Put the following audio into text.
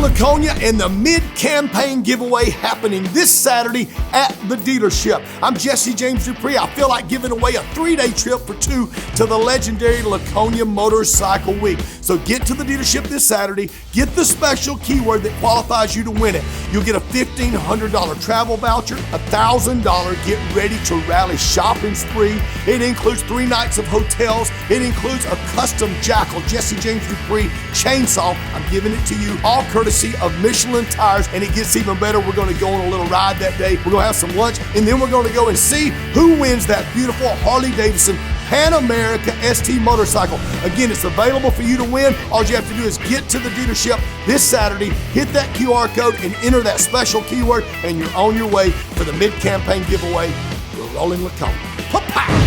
Laconia and the mid-campaign giveaway happening this Saturday at the dealership. I'm Jesse James Dupree. I feel like giving away a 3-day trip for two to the legendary Laconia Motorcycle Week. So get to the dealership this Saturday, get the special keyword that qualifies you to win it. You'll get a $1,500 travel voucher, $1,000 get ready to rally shopping spree. It includes 3 nights of hotels. It includes a custom Jackal Jesse James Dupree chainsaw. I'm giving it to you, all courtesy of Michelin tires, and it gets even better. We're going to go on a little ride that day. We're going to have some lunch, and then we're going to go and see who wins that beautiful Harley-Davidson Pan America ST motorcycle. Again, it's available for you to win. All you have to do is get to the dealership this Saturday, hit that QR code, and enter that special keyword, and you're on your way for the mid-campaign giveaway. We're rolling Laconia. Pa-pow!